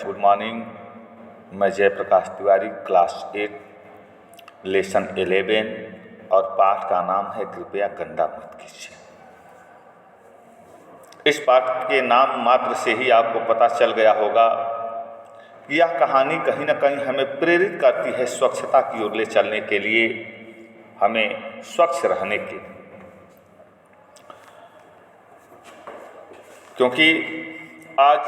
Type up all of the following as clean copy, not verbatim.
Good morning. मैं Jayaprakash Tiwari, class 8 lesson 11 और पाठ का नाम है कृपया गंदा मत कीजिए। इस पाठ के नाम मात्र से ही आपको पता चल गया होगा कि यह कहानी कहीं ना कहीं हमें प्रेरित करती है स्वच्छता की ओर ले चलने के लिए, हमें स्वच्छ रहने के लिए। क्योंकि आज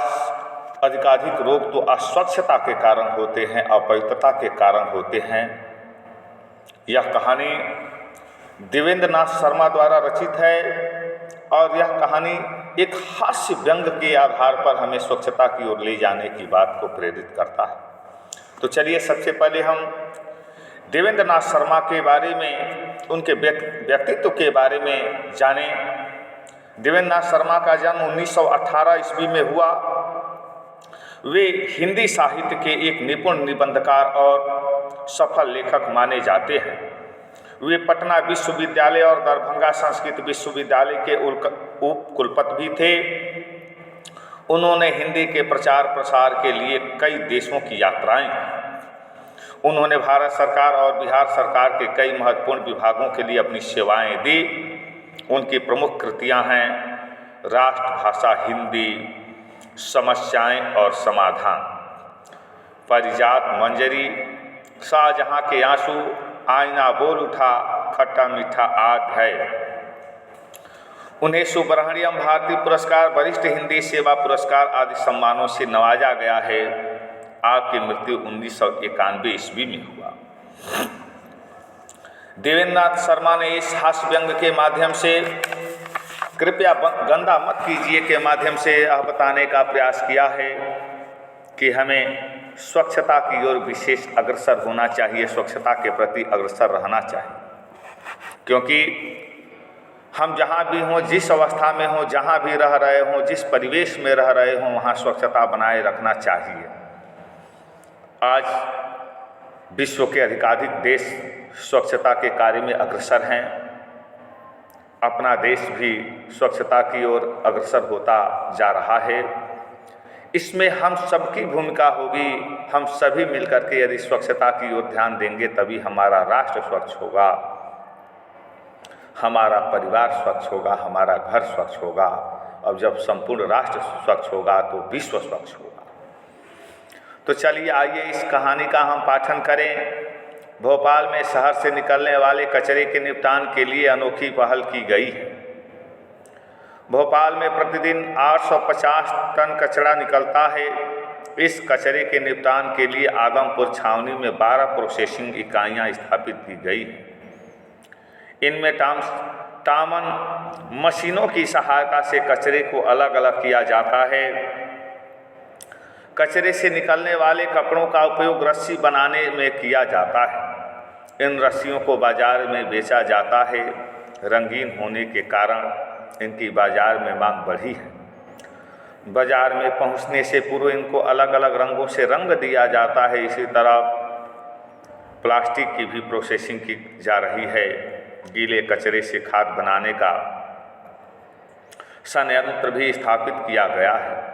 अधिकाधिक रोग तो अस्वच्छता के कारण होते हैं, अपवित्रता के कारण होते हैं। यह कहानी देवेंद्र नाथ शर्मा द्वारा रचित है और यह कहानी एक हास्य व्यंग के आधार पर हमें स्वच्छता की ओर ले जाने की बात को प्रेरित करता है। तो चलिए सबसे पहले हम देवेंद्र नाथ शर्मा के बारे में, उनके व्यक्तित्व के बारे में जानें। देवेंद्र नाथ शर्मा का जन्म 1918 ईस्वी में हुआ। वे हिंदी साहित्य के एक निपुण निबंधकार और सफल लेखक माने जाते हैं। वे पटना विश्वविद्यालय और दरभंगा संस्कृत विश्वविद्यालय के उप कुलपति भी थे। उन्होंने हिंदी के प्रचार प्रसार के लिए कई देशों की यात्राएं की। उन्होंने भारत सरकार और बिहार सरकार के कई महत्वपूर्ण विभागों के लिए अपनी सेवाएं दी। उनकी प्रमुख कृतियां हैं राष्ट्रभाषा हिंदी, समस्याएं और समाधान, पारिजात मंजरी, शाहजहां के आंसू, आईना बोल उठा, खट्टा मीठा आग है। उन्हें सुब्रमण्यम भारती पुरस्कार, वरिष्ठ हिंदी सेवा पुरस्कार आदि सम्मानों से नवाजा गया है। आपकी मृत्यु 1991 ईस्वी में हुआ। देवेंद्र नाथ शर्मा ने इस हास्य व्यंग के माध्यम से कृपया गंदा मत कीजिए के माध्यम से यह बताने का प्रयास किया है कि हमें स्वच्छता की ओर विशेष अग्रसर होना चाहिए, स्वच्छता के प्रति अग्रसर रहना चाहिए। क्योंकि हम जहाँ भी हों, जिस अवस्था में हों, जहाँ भी रह रहे हों, जिस परिवेश में रह रहे हों, वहाँ स्वच्छता बनाए रखना चाहिए। आज विश्व के अधिकाधिक देश स्वच्छता के कार्य में अग्रसर हैं। अपना देश भी स्वच्छता की ओर अग्रसर होता जा रहा है। इसमें हम सबकी भूमिका होगी। हम सभी मिलकर के यदि स्वच्छता की ओर ध्यान देंगे तभी हमारा राष्ट्र स्वच्छ होगा, हमारा परिवार स्वच्छ होगा, हमारा घर स्वच्छ होगा। और जब संपूर्ण राष्ट्र स्वच्छ होगा तो विश्व स्वच्छ होगा। तो चलिए आइए इस कहानी का हम पाठन करें। भोपाल में शहर से निकलने वाले कचरे के निपटान के लिए अनोखी पहल की गई है। भोपाल में प्रतिदिन 850 टन कचरा निकलता है। इस कचरे के निपटान के लिए आगमपुर छावनी में 12 प्रोसेसिंग इकाइयां स्थापित की गई हैं। इनमें टामन मशीनों की सहायता से कचरे को अलग अलग किया जाता है। कचरे से निकलने वाले कपड़ों का उपयोग रस्सी बनाने में किया जाता है। इन रस्सियों को बाजार में बेचा जाता है। रंगीन होने के कारण इनकी बाजार में मांग बढ़ी है। बाजार में पहुंचने से पूर्व इनको अलग अलग रंगों से रंग दिया जाता है। इसी तरह प्लास्टिक की भी प्रोसेसिंग की जा रही है। गीले कचरे से खाद बनाने का संयंत्र भी स्थापित किया गया है।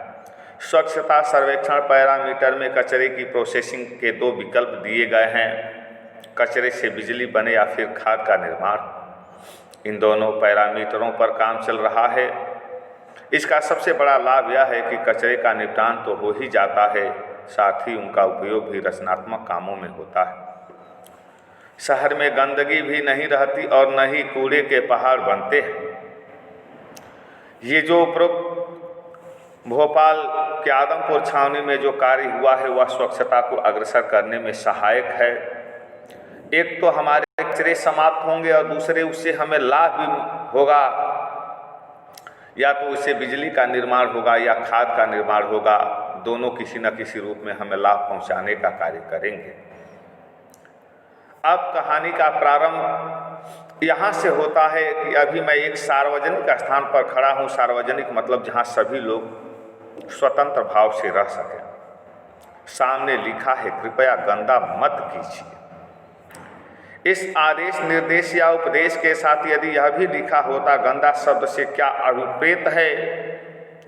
स्वच्छता सर्वेक्षण पैरामीटर में कचरे की प्रोसेसिंग के 2 विकल्प दिए गए हैं, कचरे से बिजली बने या फिर खाद का निर्माण। इन दोनों पैरामीटरों पर काम चल रहा है। इसका सबसे बड़ा लाभ यह है कि कचरे का निपटान तो हो ही जाता है, साथ ही उनका उपयोग भी रचनात्मक कामों में होता है। शहर में गंदगी भी नहीं रहती और न ही कूड़े के पहाड़ बनते हैं। ये जो उपरोक्त भोपाल के आदमपुर छावनी में जो कार्य हुआ है वह स्वच्छता को अग्रसर करने में सहायक है। एक तो हमारे कचरे समाप्त होंगे और दूसरे उससे हमें लाभ भी होगा। या तो उससे बिजली का निर्माण होगा या खाद का निर्माण होगा। दोनों किसी न किसी रूप में हमें लाभ पहुंचाने का कार्य करेंगे। अब कहानी का प्रारंभ यहाँ से होता है कि अभी मैं एक सार्वजनिक स्थान पर खड़ा हूँ। सार्वजनिक मतलब जहाँ सभी लोग स्वतंत्र भाव से रह सकें। सामने लिखा है कृपया गंदा मत कीजिए। इस आदेश, निर्देश या उपदेश के साथ यदि यह भी लिखा होता गंदा शब्द से क्या अभिप्रेत है,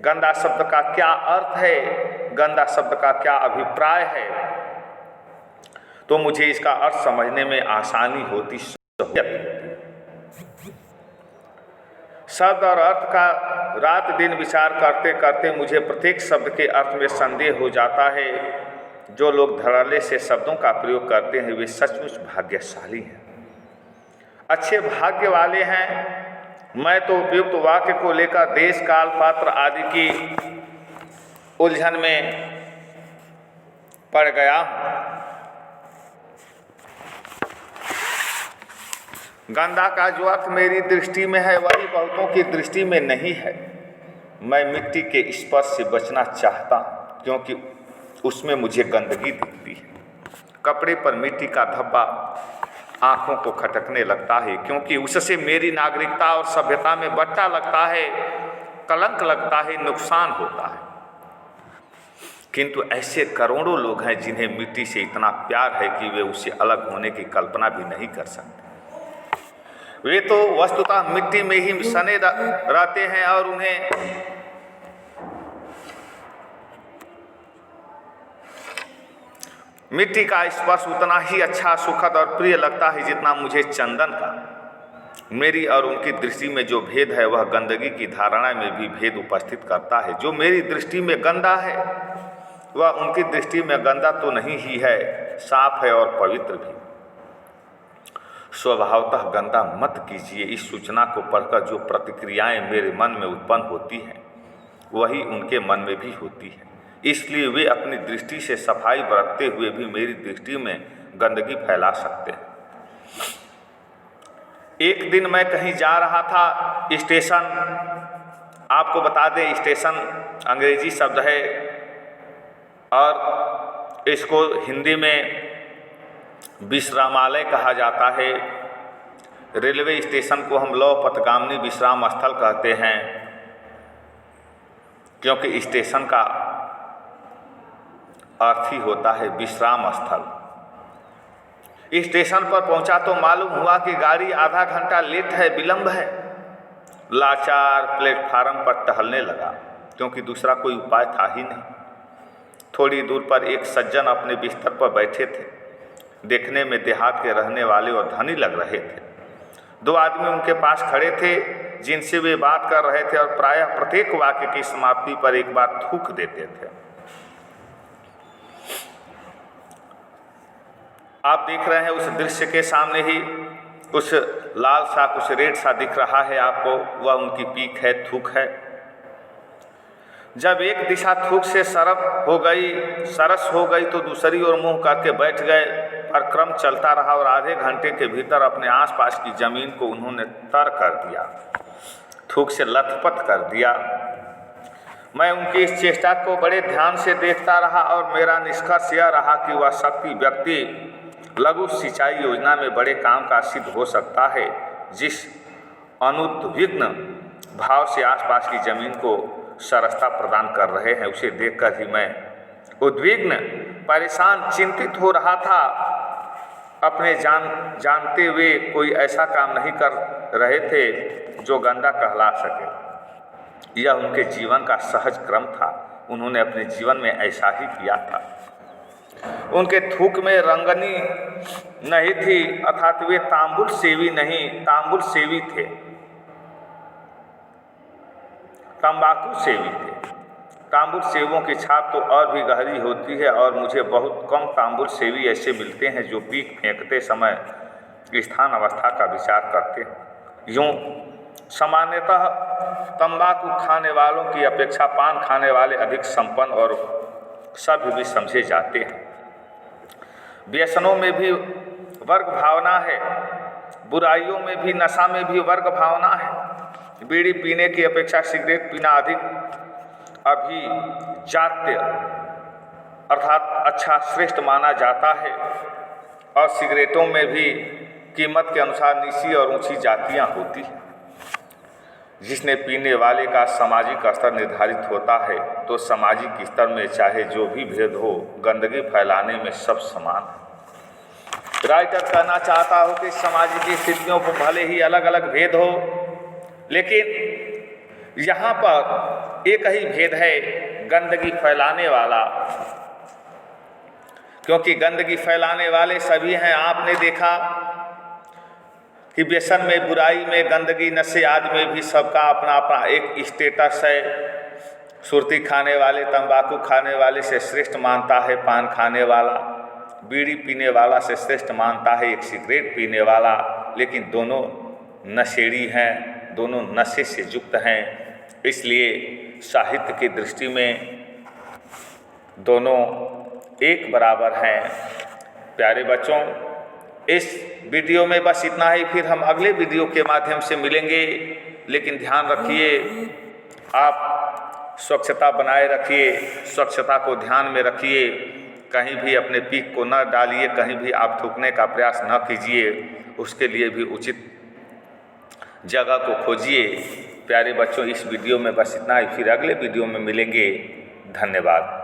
गंदा शब्द का क्या अर्थ है, गंदा शब्द का क्या अभिप्राय है, तो मुझे इसका अर्थ समझने में आसानी होती, सहूलियत होती। शब्द और अर्थ का रात दिन विचार करते करते मुझे प्रत्येक शब्द के अर्थ में संदेह हो जाता है। जो लोग धड़ल्ले से शब्दों का प्रयोग करते हैं वे सचमुच भाग्यशाली हैं, अच्छे भाग्य वाले हैं। मैं तो उपयुक्त वाक्य को लेकर देश काल पात्र आदि की उलझन में पड़ गया हूँ। गंदा का जो अर्थ मेरी दृष्टि में है वही बहुतों की दृष्टि में नहीं है। मैं मिट्टी के स्पर्श से बचना चाहता हूँ क्योंकि उसमें मुझे गंदगी दिखती है। कपड़े पर मिट्टी का धब्बा आँखों को खटकने लगता है क्योंकि उससे मेरी नागरिकता और सभ्यता में बट्टा लगता है, कलंक लगता है, नुकसान होता है। किंतु ऐसे करोड़ों लोग हैं जिन्हें मिट्टी से इतना प्यार है कि वे उससे अलग होने की कल्पना भी नहीं कर सकते। वे तो वस्तुतः मिट्टी में ही सने रहते हैं और उन्हें मिट्टी का स्पर्श उतना ही अच्छा, सुखद और प्रिय लगता है जितना मुझे चंदन का। मेरी और उनकी दृष्टि में जो भेद है वह गंदगी की धारणा में भी भेद उपस्थित करता है। जो मेरी दृष्टि में गंदा है वह उनकी दृष्टि में गंदा तो नहीं ही है, साफ है और पवित्र भी। स्वभावतः गंदा मत कीजिए। इस सूचना को पढ़कर जो प्रतिक्रियाएं मेरे मन में उत्पन्न होती हैं वही उनके मन में भी होती है। इसलिए वे अपनी दृष्टि से सफाई बरतते हुए भी मेरी दृष्टि में गंदगी फैला सकते हैं। एक दिन मैं कहीं जा रहा था, स्टेशन, आपको बता दें स्टेशन अंग्रेजी शब्द है और इसको हिंदी में विश्रामालय कहा जाता है। रेलवे स्टेशन को हम लौह पथगामिनी विश्राम स्थल कहते हैं क्योंकि स्टेशन का अर्थ ही होता है विश्राम स्थल। स्टेशन पर पहुंचा तो मालूम हुआ कि गाड़ी आधा घंटा लेट है, विलंब है। लाचार प्लेटफार्म पर टहलने लगा क्योंकि दूसरा कोई उपाय था ही नहीं। थोड़ी दूर पर एक सज्जन अपने बिस्तर पर बैठे थे। देखने में देहात के रहने वाले और धनी लग रहे थे। दो आदमी उनके पास खड़े थे जिनसे वे बात कर रहे थे और प्रायः प्रत्येक वाक्य की समाप्ति पर एक बार थूक देते थे। आप देख रहे हैं उस दृश्य के सामने ही कुछ लाल सा, कुछ रेड सा दिख रहा है आपको, वह उनकी पीक है, थूक है। जब एक दिशा थूक से सरस हो गई तो दूसरी ओर मुंह करके बैठ गए। पर क्रम चलता रहा और आधे घंटे के भीतर अपने आसपास की जमीन को उन्होंने तर कर दिया, थूक से लथपथ कर दिया। मैं उनकी इस चेष्टा को बड़े ध्यान से देखता रहा और मेरा निष्कर्ष यह रहा कि वह शक्ति व्यक्ति लघु सिंचाई योजना में बड़े काम का सिद्ध हो सकता है। जिस अनुद्विग्न भाव से आसपास की जमीन को सरसता प्रदान कर रहे हैं उसे देखकर ही मैं उद्विग्न, परेशान, चिंतित हो रहा था। अपने जानते हुए कोई ऐसा काम नहीं कर रहे थे जो गंदा कहला सके। यह उनके जीवन का सहज क्रम था। उन्होंने अपने जीवन में ऐसा ही किया था। उनके थूक में रंगनी नहीं थी, अर्थात वे तांबुल सेवी नहीं, तांबुल सेवी थे, तंबाकू सेवी थे। तांबुल सेवों की छाप तो और भी गहरी होती है और मुझे बहुत कम तांबुल सेवी ऐसे मिलते हैं जो पीक फेंकते समय स्थान अवस्था का विचार करते हैं। यूँ सामान्यतः तंबाकू खाने वालों की अपेक्षा पान खाने वाले अधिक संपन्न और सभ्य भी समझे जाते हैं। व्यसनों में भी वर्ग भावना है, बुराइयों में भी, नशा में भी वर्ग भावना है। बीड़ी पीने की अपेक्षा सिगरेट पीना अधिक अभिजात्य अर्थात अच्छा, श्रेष्ठ माना जाता है और सिगरेटों में भी कीमत के अनुसार निचली और ऊंची जातियां होती हैं। जिसने पीने वाले का सामाजिक स्तर निर्धारित होता है तो सामाजिक स्तर में चाहे जो भी भेद हो, गंदगी फैलाने में सब समान है। राइटर कहना चाहता हो कि सामाजिक स्थितियों को भले ही अलग अलग भेद हो, लेकिन यहाँ पर एक ही भेद है गंदगी फैलाने वाला, क्योंकि गंदगी फैलाने वाले सभी हैं। आपने देखा कि व्यसन में, बुराई में, गंदगी, नशे आदि में भी सबका अपना अपना एक स्टेटस है। सुरती खाने वाले तंबाकू खाने वाले से श्रेष्ठ मानता है पान खाने वाला, बीड़ी पीने वाला से श्रेष्ठ मानता है एक सिगरेट पीने वाला, लेकिन दोनों नशेड़ी हैं, दोनों नशे से युक्त हैं। इसलिए साहित्य की दृष्टि में दोनों एक बराबर हैं। प्यारे बच्चों, इस वीडियो में बस इतना ही, फिर हम अगले वीडियो के माध्यम से मिलेंगे। लेकिन ध्यान रखिए, आप स्वच्छता बनाए रखिए, स्वच्छता को ध्यान में रखिए, कहीं भी अपने पीक को न डालिए, कहीं भी आप थूकने का प्रयास न कीजिए, उसके लिए भी उचित जगह को खोजिए। प्यारे बच्चों, इस वीडियो में बस इतना ही, फिर अगले वीडियो में मिलेंगे। धन्यवाद।